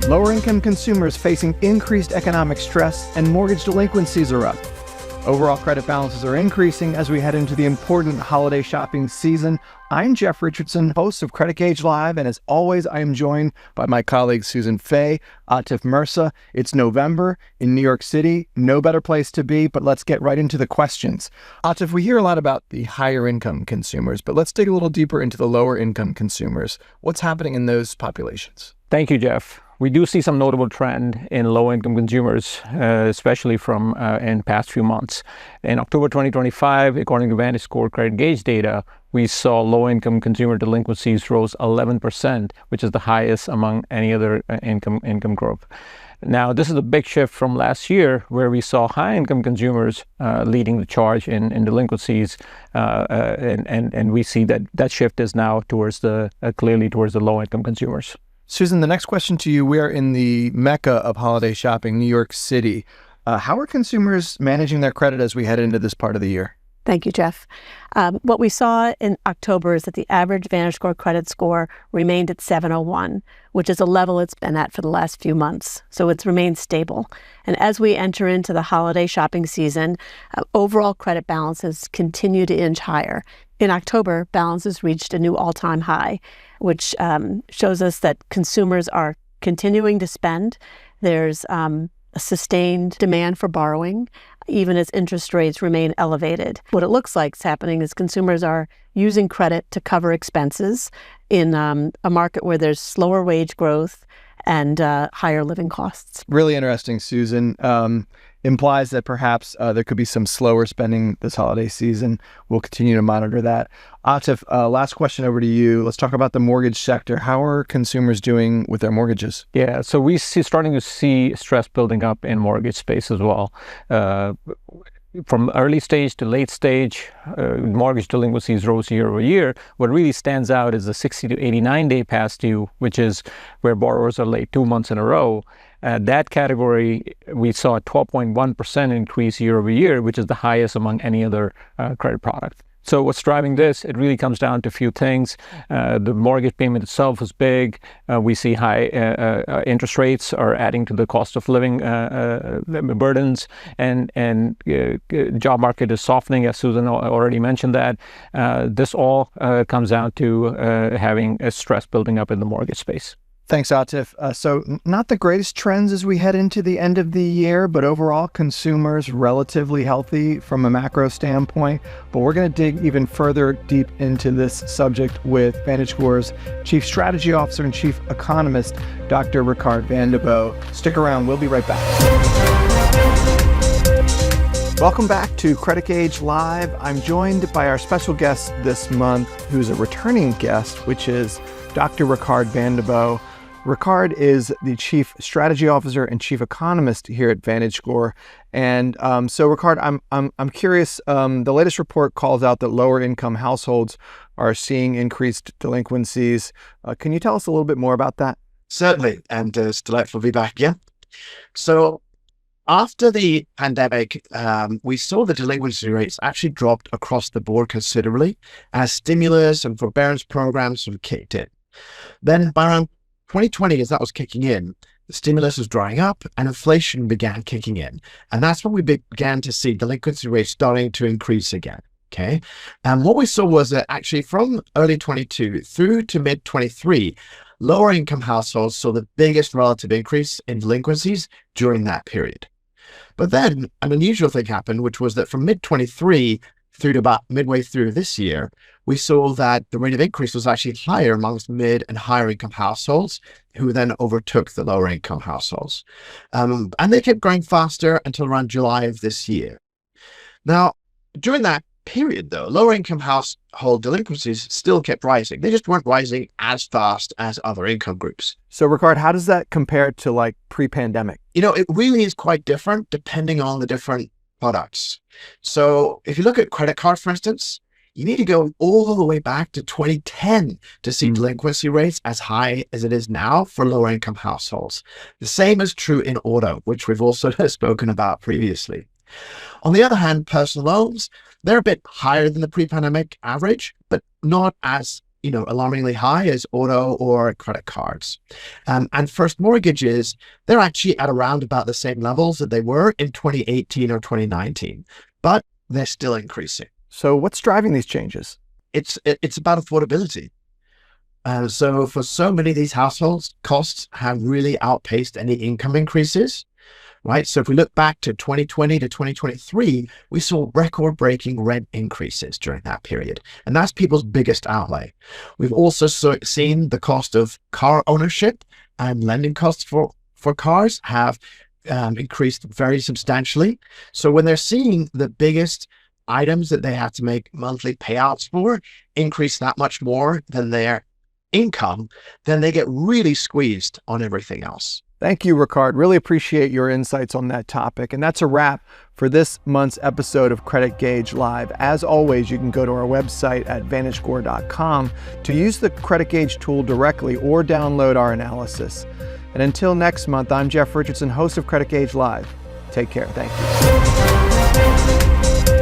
Lower-income consumers facing increased economic stress and mortgage delinquencies are up. Overall credit balances are increasing as we head into the important holiday shopping season. I'm Jeff Richardson, host of Credit Gauge Live, and as always, I am joined by my colleagues Susan Fay, Atif Mirza. It's November in New York City. No better place to be, but let's get right into the questions. Atif, we hear a lot about the higher income consumers, but let's dig a little deeper into the lower income consumers. What's happening in those populations? Thank you, Jeff. We do see some notable trend in low-income consumers, especially from in past few months. In October 2025, according to VantageScore credit gauge data, we saw low-income consumer delinquencies rose 11%, which is the highest among any other income group. Now, this is a big shift from last year, where we saw high-income consumers leading the charge in delinquencies, and we see that shift is now towards clearly towards the low-income consumers. Susan, the next question to you. We are in the mecca of holiday shopping, New York City. How are consumers managing their credit as we head into this part of the year? Thank you, Jeff. What we saw in October is that the average VantageScore credit score remained at 701, which is a level it's been at for the last few months. So it's remained stable. And as we enter into the holiday shopping season, overall credit balances continue to inch higher. In October, balances reached a new all-time high, which shows us that consumers are continuing to spend. There's a sustained demand for borrowing, even as interest rates remain elevated. What it looks like is happening is consumers are using credit to cover expenses in a market where there's slower wage growth and higher living costs. Really interesting, Susan. Implies that perhaps there could be some slower spending this holiday season. We'll continue to monitor that. Atif, last question over to you. Let's talk about the mortgage sector. How are consumers doing with their mortgages? Yeah, so we starting to see stress building up in mortgage space as well. From early stage to late stage, mortgage delinquencies rose year over year. What really stands out is the 60 to 89-day past due, which is where borrowers are late 2 months in a row. That category, we saw a 12.1% increase year over year, which is the highest among any other credit product. So what's driving this? It really comes down to a few things. The mortgage payment itself is big. We see high interest rates are adding to the cost of living burdens, and job market is softening, as Susan already mentioned that. This all comes down to having a stress building up in the mortgage space. Thanks, Atif. So not the greatest trends as we head into the end of the year, but overall consumers relatively healthy from a macro standpoint. But we're going to dig even further deep into this subject with VantageScore's Chief Strategy Officer and Chief Economist, Dr. Rikard Bandebo. Stick around. We'll be right back. Welcome back to Credit Gauge Live. I'm joined by our special guest this month, who's a returning guest, which is Dr. Rikard Bandebo. Rikard is the Chief Strategy Officer and Chief Economist here at VantageScore. And so Rikard, I'm curious, the latest report calls out that lower income households are seeing increased delinquencies. Can you tell us a little bit more about that? Certainly, and it's delightful to be back again. So after the pandemic, we saw the delinquency rates actually dropped across the board considerably as stimulus and forbearance programs sort of kicked in. Then by around 2020, as that was kicking in, the stimulus was drying up and inflation began kicking in. And that's when we began to see delinquency rates starting to increase again. Okay. And what we saw was that actually from early 22 through to mid 23, lower income households saw the biggest relative increase in delinquencies during that period. But then an unusual thing happened, which was that from mid 23 through to about midway through this year, we saw that the rate of increase was actually higher amongst mid and higher income households, who then overtook the lower income households. And they kept growing faster until around July of this year. Now, during that period, though, lower income household delinquencies still kept rising. They just weren't rising as fast as other income groups. So Rikard, how does that compare to like pre-pandemic? You know, it really is quite different depending on the different products. So if you look at credit card, for instance, you need to go all the way back to 2010 to see delinquency rates as high as it is now for lower income households. The same is true in auto, which we've also spoken about previously. On the other hand, personal loans, they're a bit higher than the pre-pandemic average, but not as alarmingly high as auto or credit cards. And first mortgages, they're actually at around about the same levels that they were in 2018 or 2019, but they're still increasing. So what's driving these changes? It's about affordability. So for so many of these households, costs have really outpaced any income increases, right? So if we look back to 2020 to 2023, we saw record-breaking rent increases during that period. And that's people's biggest outlay. We've also seen the cost of car ownership and lending costs for cars have increased very substantially. So when they're seeing the biggest items that they have to make monthly payouts for increase that much more than their income, then they get really squeezed on everything else. Thank you, Rikard. Really appreciate your insights on that topic. And that's a wrap for this month's episode of Credit Gauge Live. As always, you can go to our website at VantageScore.com to use the Credit Gauge tool directly or download our analysis. And until next month, I'm Jeff Richardson, host of Credit Gauge Live. Take care. Thank you.